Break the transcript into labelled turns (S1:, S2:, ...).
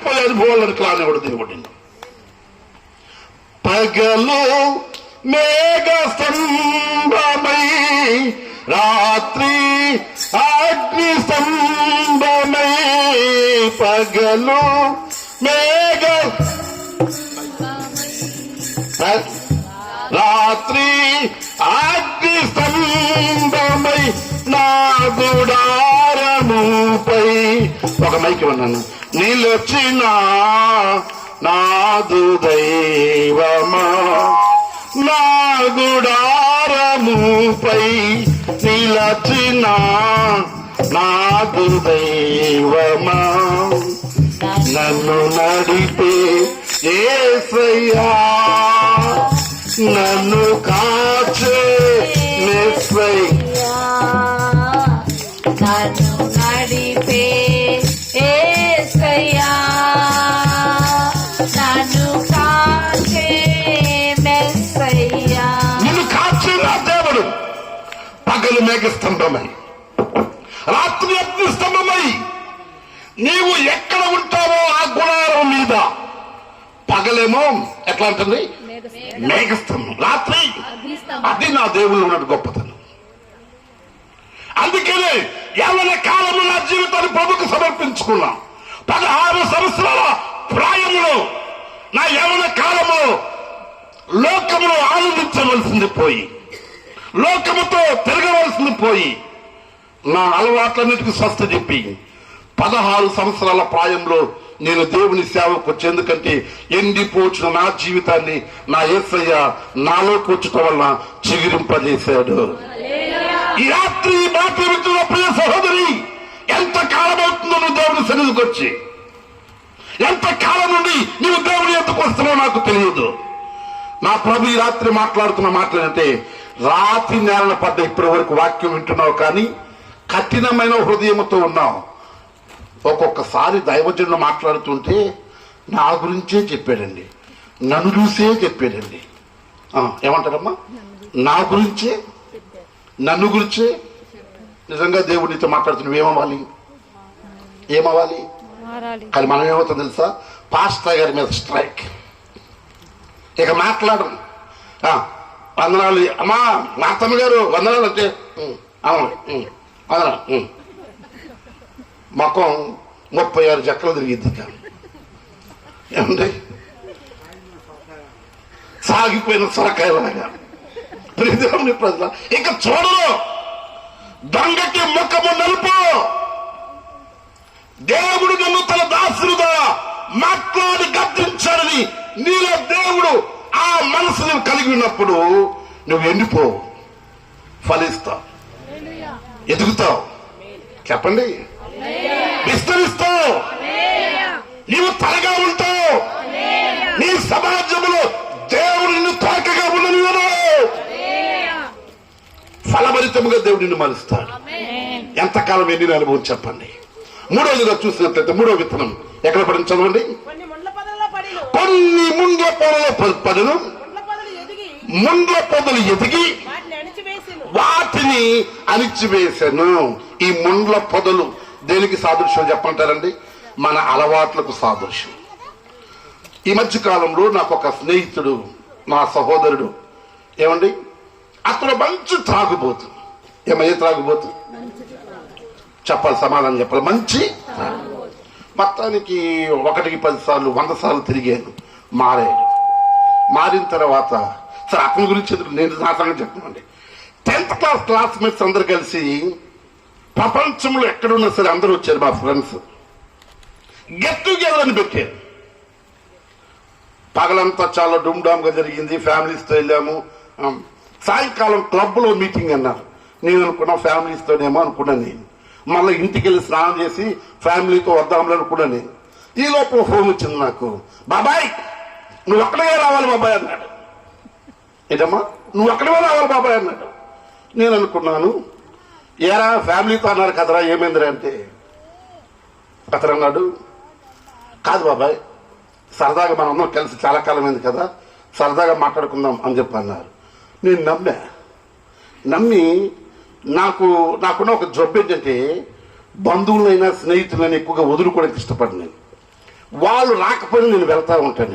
S1: అనుభవాలను కానివాడు దేవుడు. పగలు మేఘ స్తంభమై, రాత్రి అగ్ని స్తంభమై. పగలు మేఘ, రాత్రి అగ్ని స్తంభమై, నా గుడారముపై. ఒక మైకి ఉన్నాను. నిలచిన నాదు దైవమా, నా గుడారముపై నిలచిన నాదు దైవమా. నన్ను నడిపే యేసయ్యా, నన్ను కాచే మెస్సయ్యా.
S2: నన్ను నడిపే యేసయ్యా, నన్ను కాచే మెస్సయ్యా.
S1: నిన్ను కాచే నా దేవుడు. పగలు మేఘ స్తంభమై, రాత్రి అగ్ని స్తంభమై. నీవు ఎక్కడ ఉంటావో ఆ గుడారం మీద పగలేమో ఎట్లా ఉంటుంది? మేఘస్తంభం. రాత్రి అది నా దేవుళ్ళు ఉన్నట్టు గొప్పతనం. అందుకనే యవ్వన కాలంలో నా జీవితాన్ని ప్రభుకు సమర్పించుకున్నా. 16 సంవత్సరాల ప్రాయంలో నా యవ్వన కాలంలో లోకములో ఆనందించవలసింది పోయి, లోకముతో తిరగవలసింది పోయి, నా అలవాట్లన్నిటికీ స్వస్థ చెప్పి 16 సంవత్సరాల ప్రాయంలో నేను దేవుని సేవకు వచ్చేందుకంటే ఎండిపోచిన నా జీవితాన్ని నా యేసయ్య నాలోకి వచ్చటం వల్ల చిగురింపజేశాడు. ఈ రాత్రి మాటలు వింటున్న ప్రియ సహోదరి, ఎంత కాలం అవుతుందో నువ్వు దేవుని సన్నిధికి వచ్చి? ఎంత కాలం నుండి నువ్వు దేవుని ఎందుకు వస్తున్నావు నాకు తెలియదు. నా ప్రభు ఈ రాత్రి మాట్లాడుతున్న మాటలు అంటే, రాతి నేలన పడ్డ ఇప్పటి వరకు వాక్యం వింటున్నావు కానీ కఠినమైన హృదయంతో ఉన్నావు. ఒక్కొక్కసారి దైవజనులు మాట్లాడుతుంటే నా గురించే చెప్పాడండి, నన్ను చూసే చెప్పాడండి. ఏమంటారమ్మా? నా గురించే, నన్ను గురించే. నిజంగా దేవుడు నీతో మాట్లాడుతున్నావు, ఏమవ్వాలి? ఏమవ్వాలి? కానీ మనం ఏమవుతుంది తెలుసా? పాస్టర్ గారి మీద స్ట్రైక్. ఇక మాట్లాడరు. వందనాలు అమ్మా, నాతమ్మ గారు వందనాలు అంటే వందనాలు. మొక్కం 36 చక్కలు తిరిగిద్ది. ఏమండి? సాగిపోయిన సొరకాయలాగా ప్రియదేవుని ప్రజల. ఇక చూడరు. దొంగకి ముఖము నలుపు. దేవుడు నన్ను తన దాసులుగా మాట్లాడి గద్దించాడని నీలో దేవుడు ఆ మనసును కలిగి ఉన్నప్పుడు నువ్వు ఎండిపోవు, ఫలిస్తావు, ఎదుగుతావు. చెప్పండి, విస్తరిస్తావు, నీవు తలగా ఉంటావు. నీ సమాజంలో దేవుడు నిన్ను తోకగా ఉండనివ్వను. ఫలభరితముగా దేవుడు నిన్ను మలుస్తాడు. ఎంతకాలం ఎన్ని అనుభవం చెప్పండి. మూడోదిగా చూసినట్లయితే మూడో విత్తనం ఎక్కడ పడిన చదవండి. కొన్ని ముండ్ల పొదలో పడును, ముండ్ల పొదలు ఎదిగి వాటిని అణిచివేశాను. ఈ ముండ్ల పొదలు దేనికి సాదృశ్యం చెప్పంటారండి? మన అలవాట్లకు సాదృశ్యం. ఈ మధ్య కాలంలో నాకు ఒక స్నేహితుడు, నా సహోదరుడు, ఏమండి, అతను మంచి త్రాగుబోతు. ఏ త్రాగుబోతు చెప్పాలి, సమాధానం చెప్పాలి. మంచి మొత్తానికి 1కి 10 సార్లు 100 సార్లు తిరిగాను. మారాడు. మారిన తర్వాత సరే అతని గురించి నేను నా సంగతి చెప్తానండి. 10th క్లాస్ క్లాస్మేట్స్ అందరు కలిసి ప్రపంచంలో ఎక్కడున్నా సరే అందరూ వచ్చారు. మా ఫ్రెండ్స్ గెట్ టుగెదర్ అని పెట్టారు. పగలంతా చాలా డుమ్డామ్ గా జరిగింది. ఫ్యామిలీస్తో వెళ్ళాము. సాయంకాలం క్లబ్ లో మీటింగ్ అన్నారు. నేను అనుకున్నా ఫ్యామిలీస్తోనేమో అనుకున్నాను. నేను మళ్ళీ ఇంటికి వెళ్ళి స్నానం చేసి ఫ్యామిలీతో వద్దాంలే అనుకున్నాను. నేను ఈ లోపల ఫోన్ వచ్చింది నాకు. బాబాయ్ నువ్వు ఒక్కడే రావాలి బాబాయ్ అన్నాడు. ఏంటమ్మా నువ్వు ఒక్కడే రావాలి బాబాయ్ అన్నాడు. నేను అనుకున్నాను, ఏరా ఫ్యామిలీతో అన్నారు కదరా, ఏమైందిరా అంటే అతను అన్నాడు, కాదు బాబాయ్ సరదాగా మనం అందరం కలిసి చాలా కాలం అయింది కదా, సరదాగా మాట్లాడుకుందాం అని చెప్పి అన్నారు. నేను నమ్మి నాకున్న ఒక జబ్బు ఏంటంటే బంధువులైనా స్నేహితులైనా ఎక్కువగా వదులుకోవడానికి ఇష్టపడి నేను వాళ్ళు రాకపోయినా నేను వెళ్తా ఉంటాను.